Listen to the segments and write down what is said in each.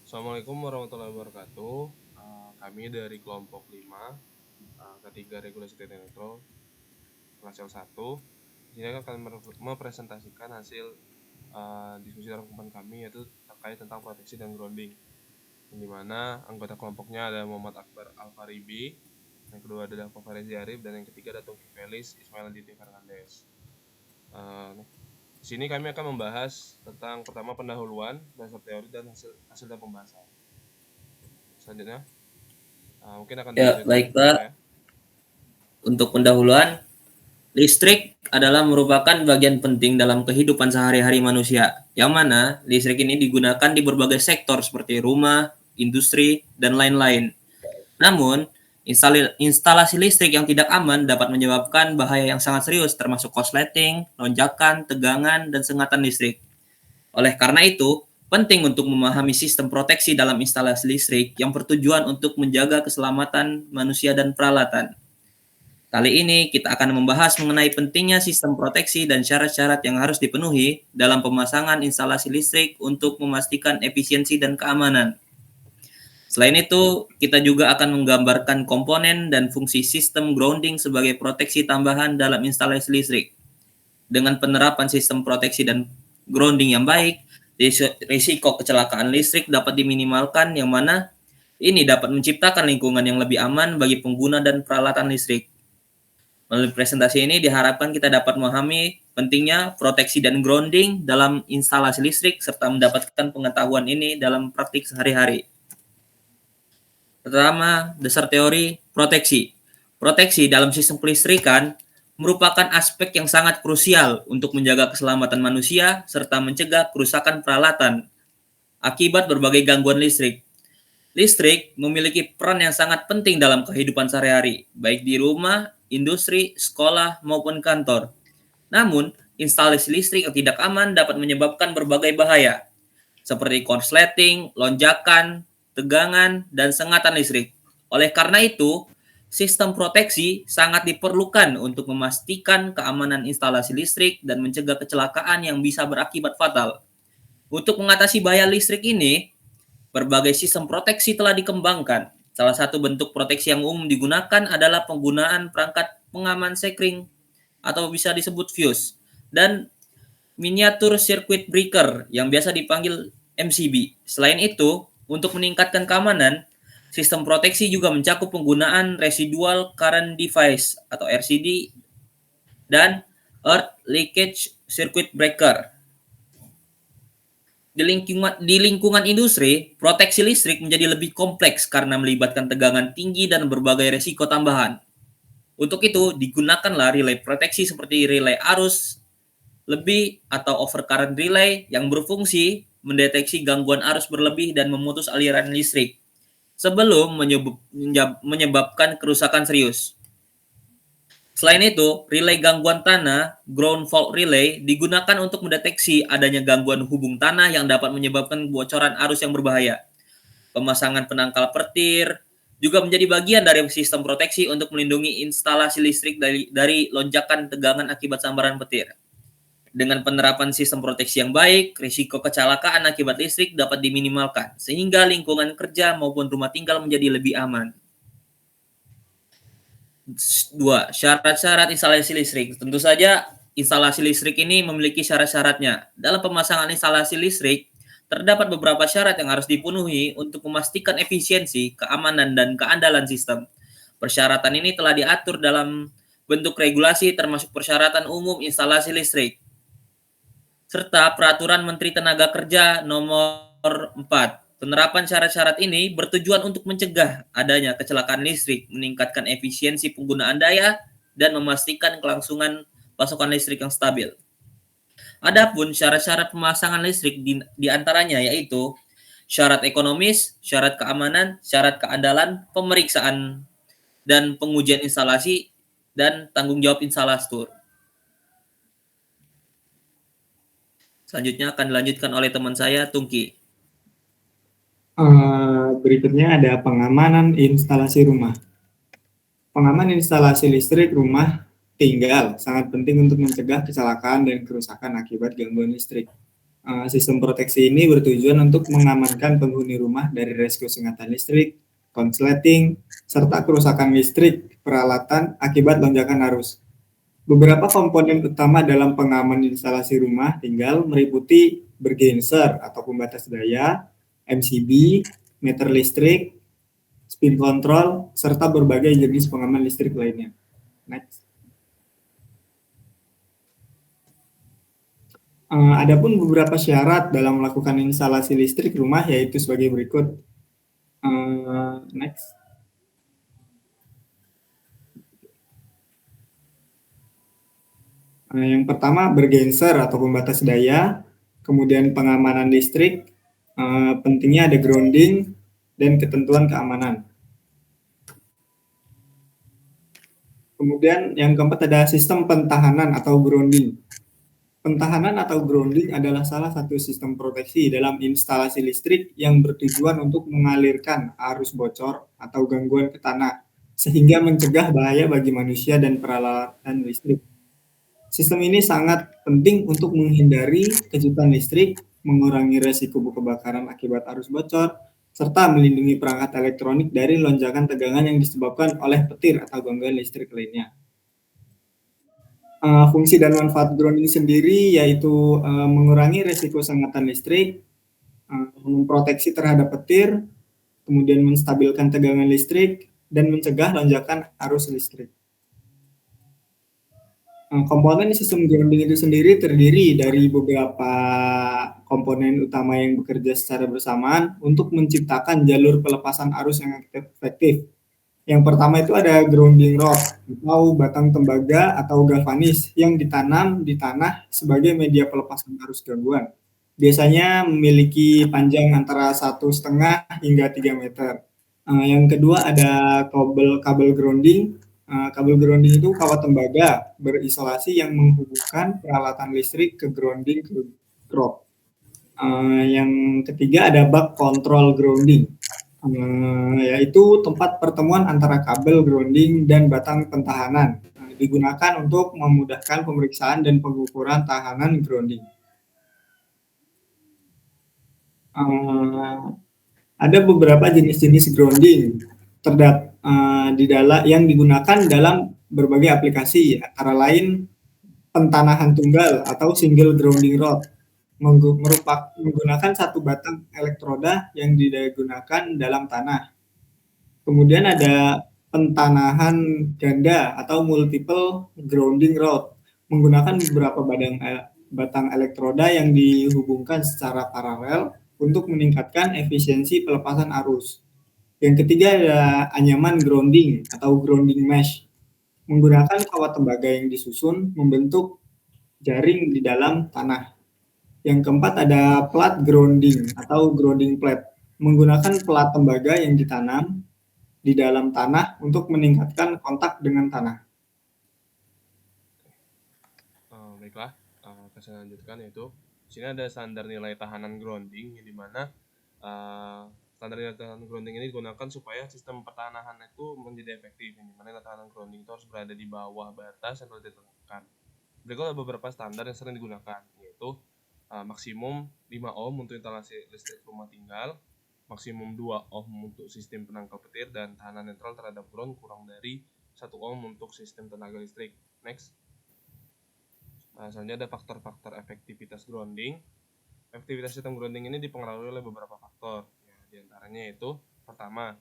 Assalamualaikum warahmatullahi wabarakatuh. Kami dari kelompok 5, ketiga regulasi teknik elektro, kelas L1. Di sini akan mempresentasikan hasil diskusi rangkuman kami, yaitu terkait tentang proteksi dan grounding. Di mana anggota kelompoknya ada Muhammad Akbar Alfaribi, yang kedua adalah Fafarezi Arif, dan yang ketiga ada Tungki Felis Ismail Diti Fernandes. Di sini kami akan membahas tentang pertama pendahuluan, dasar teori, dan hasil dan pembahasan. Selanjutnya, mungkin akan Ya, dilanjutkan baik Pak. ya. Untuk pendahuluan, listrik adalah merupakan bagian penting dalam kehidupan sehari-hari manusia, yang mana listrik ini digunakan di berbagai sektor seperti rumah, industri, dan lain-lain. Namun, instalasi listrik yang tidak aman dapat menyebabkan bahaya yang sangat serius termasuk korsleting, lonjakan, tegangan, dan sengatan listrik. Oleh karena itu, penting untuk memahami sistem proteksi dalam instalasi listrik yang bertujuan untuk menjaga keselamatan manusia dan peralatan. Kali ini kita akan membahas mengenai pentingnya sistem proteksi dan syarat-syarat yang harus dipenuhi dalam pemasangan instalasi listrik untuk memastikan efisiensi dan keamanan. Selain itu, kita juga akan menggambarkan komponen dan fungsi sistem grounding sebagai proteksi tambahan dalam instalasi listrik. Dengan penerapan sistem proteksi dan grounding yang baik, risiko kecelakaan listrik dapat diminimalkan, yang mana ini dapat menciptakan lingkungan yang lebih aman bagi pengguna dan peralatan listrik. Melalui presentasi ini diharapkan kita dapat memahami pentingnya proteksi dan grounding dalam instalasi listrik serta mendapatkan pengetahuan ini dalam praktik sehari-hari. Pertama, dasar teori proteksi. Proteksi dalam sistem kelistrikan merupakan aspek yang sangat krusial untuk menjaga keselamatan manusia serta mencegah kerusakan peralatan akibat berbagai gangguan listrik. Listrik memiliki peran yang sangat penting dalam kehidupan sehari-hari, baik di rumah, industri, sekolah, maupun kantor. Namun, instalasi listrik yang tidak aman dapat menyebabkan berbagai bahaya, seperti korsleting, lonjakan, tegangan, dan sengatan listrik. Oleh karena itu, sistem proteksi sangat diperlukan untuk memastikan keamanan instalasi listrik dan mencegah kecelakaan yang bisa berakibat fatal. Untuk mengatasi bahaya listrik ini, berbagai sistem proteksi telah dikembangkan. Salah satu bentuk proteksi yang umum digunakan adalah penggunaan perangkat pengaman sekring atau bisa disebut fuse dan miniatur circuit breaker yang biasa dipanggil MCB. Selain itu, untuk meningkatkan keamanan, sistem proteksi juga mencakup penggunaan residual current device atau RCD dan earth leakage circuit breaker. Di lingkungan industri, proteksi listrik menjadi lebih kompleks karena melibatkan tegangan tinggi dan berbagai resiko tambahan. Untuk itu, digunakanlah relay proteksi seperti relay arus lebih atau overcurrent relay yang berfungsi mendeteksi gangguan arus berlebih dan memutus aliran listrik sebelum menyebabkan kerusakan serius. Selain itu, relay gangguan tanah, ground fault relay, digunakan untuk mendeteksi adanya gangguan hubung tanah yang dapat menyebabkan bocoran arus yang berbahaya. Pemasangan penangkal petir juga menjadi bagian dari sistem proteksi untuk melindungi instalasi listrik dari lonjakan tegangan akibat sambaran petir. Dengan penerapan sistem proteksi yang baik, risiko kecelakaan akibat listrik dapat diminimalkan, sehingga lingkungan kerja maupun rumah tinggal menjadi lebih aman. 2. Syarat-syarat instalasi listrik. Tentu saja instalasi listrik ini memiliki syarat-syaratnya. Dalam pemasangan instalasi listrik, terdapat beberapa syarat yang harus dipenuhi untuk memastikan efisiensi, keamanan, dan keandalan sistem. Persyaratan ini telah diatur dalam bentuk regulasi termasuk persyaratan umum instalasi listrik, serta Peraturan Menteri Tenaga Kerja Nomor 4. Penerapan syarat-syarat ini bertujuan untuk mencegah adanya kecelakaan listrik, meningkatkan efisiensi penggunaan daya, dan memastikan kelangsungan pasokan listrik yang stabil. Adapun syarat-syarat pemasangan listrik di antaranya yaitu syarat ekonomis, syarat keamanan, syarat keandalan, pemeriksaan dan pengujian instalasi, dan tanggung jawab instalator. Selanjutnya akan dilanjutkan oleh teman saya, Tungki. Berikutnya ada pengamanan instalasi rumah. Pengaman instalasi listrik rumah tinggal sangat penting untuk mencegah kecelakaan dan kerusakan akibat gangguan listrik. Sistem proteksi ini bertujuan untuk mengamankan penghuni rumah dari risiko sengatan listrik, konsleting, serta kerusakan listrik peralatan akibat lonjakan arus. Beberapa komponen utama dalam pengaman instalasi rumah tinggal meliputi bergenser atau pembatas daya, MCB, meter listrik, spin control, serta berbagai jenis pengaman listrik lainnya. Next. Adapun beberapa syarat dalam melakukan instalasi listrik rumah yaitu sebagai berikut. Next. Yang pertama bergenser atau pembatas daya, kemudian pengamanan listrik, pentingnya ada grounding dan ketentuan keamanan. Kemudian yang keempat ada sistem pentahanan atau grounding. Pentahanan atau grounding adalah salah satu sistem proteksi dalam instalasi listrik yang bertujuan untuk mengalirkan arus bocor atau gangguan ke tanah, sehingga mencegah bahaya bagi manusia dan peralatan listrik. Sistem ini sangat penting untuk menghindari kejutan listrik, mengurangi resiko kebakaran akibat arus bocor, serta melindungi perangkat elektronik dari lonjakan tegangan yang disebabkan oleh petir atau gangguan listrik lainnya. Fungsi dan manfaat grounding sendiri yaitu mengurangi resiko sengatan listrik, memproteksi terhadap petir, kemudian menstabilkan tegangan listrik, dan mencegah lonjakan arus listrik. Komponen sistem grounding itu sendiri terdiri dari beberapa komponen utama yang bekerja secara bersamaan untuk menciptakan jalur pelepasan arus yang efektif. Yang pertama itu ada grounding rod atau batang tembaga atau galvanis yang ditanam di tanah sebagai media pelepasan arus gangguan. Biasanya memiliki panjang antara 1,5 hingga 3 meter. Yang kedua ada kabel grounding. Kabel grounding itu kawat tembaga berisolasi yang menghubungkan peralatan listrik ke grounding ke rod. Yang ketiga ada buck control grounding, yaitu tempat pertemuan antara kabel grounding dan batang pentahanan. Digunakan untuk memudahkan pemeriksaan dan pengukuran tahanan grounding. Ada beberapa jenis-jenis grounding yang digunakan dalam berbagai aplikasi, antara lain pentanahan tunggal atau single grounding rod, menggunakan satu batang elektroda yang digunakan dalam tanah. Kemudian ada pentanahan ganda atau multiple grounding rod, menggunakan beberapa batang elektroda yang dihubungkan secara paralel untuk meningkatkan efisiensi pelepasan arus. Yang ketiga ada anyaman grounding atau grounding mesh, menggunakan kawat tembaga yang disusun membentuk jaring di dalam tanah. Yang keempat ada plat grounding atau grounding plate, menggunakan pelat tembaga yang ditanam di dalam tanah untuk meningkatkan kontak dengan tanah. Baiklah, saya lanjutkan yaitu di sini ada standar nilai tahanan grounding, yang dimana standar nilai tahanan grounding ini digunakan supaya sistem pertahanan itu menjadi efektif, yang dimana tahanan grounding itu harus berada di bawah batas yang telah ditetapkan. Berikut ada beberapa standar yang sering digunakan, yaitu maksimum 5 ohm untuk instalasi listrik rumah tinggal, maksimum 2 ohm untuk sistem penangkal petir, dan tahanan netral terhadap ground kurang dari 1 ohm untuk sistem tenaga listrik. Next. Selanjutnya ada faktor-faktor efektivitas grounding. Efektivitas sistem grounding ini dipengaruhi oleh beberapa faktor. Ya, di antaranya yaitu pertama,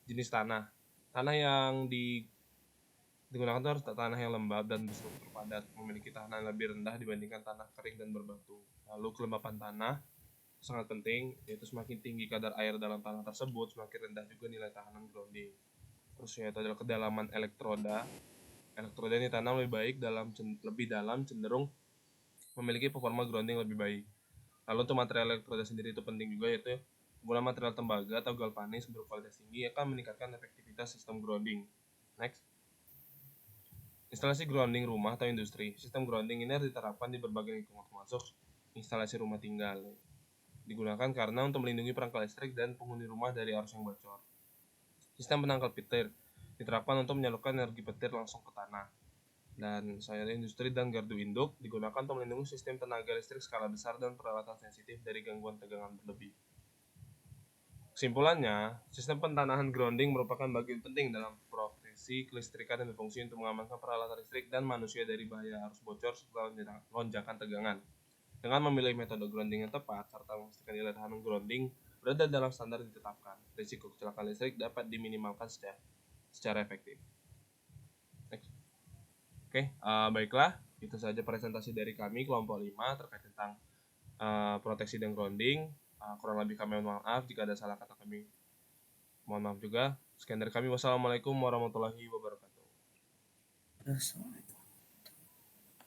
jenis tanah. Tanah yang digunakan itu harus tanah yang lembab dan berstruktur padat, memiliki tahanan lebih rendah dibandingkan tanah kering dan berbatu. Lalu kelembapan tanah sangat penting, yaitu semakin tinggi kadar air dalam tanah tersebut, semakin rendah juga nilai tahanan grounding. Terus yaitu adalah kedalaman elektroda. Elektroda yang ditanam lebih dalam cenderung memiliki performa grounding lebih baik. Lalu untuk material elektroda sendiri itu penting juga, yaitu penggunaan material tembaga atau galvanis berkualitas tinggi akan meningkatkan efektivitas sistem grounding. Next. Instalasi grounding rumah atau industri. Sistem grounding ini harus diterapkan di berbagai lingkungan, termasuk instalasi rumah tinggal. Digunakan karena untuk melindungi perangkat listrik dan penghuni rumah dari arus yang bocor. Sistem penangkal petir diterapkan untuk menyalurkan energi petir langsung ke tanah. dan misalnya industri dan gardu induk digunakan untuk melindungi sistem tenaga listrik skala besar dan peralatan sensitif dari gangguan tegangan berlebih. Kesimpulannya, sistem pentanahan grounding merupakan bagian penting dalam profesi kelistrikan dan berfungsi untuk mengamankan peralatan listrik dan manusia dari bahaya arus bocor serta lonjakan tegangan. Dengan memilih metode grounding yang tepat serta memastikan nilai tahanan grounding berada dalam standar yang ditetapkan, risiko kecelakaan listrik dapat diminimalkan secara efektif. Next. Oke, baiklah, itu saja presentasi dari kami kelompok 5 terkait tentang proteksi dan grounding. Kurang lebih kami mohon maaf jika ada salah kata kami. Mohon maaf juga. Sekian dari kami. Wassalamualaikum warahmatullahi wabarakatuh.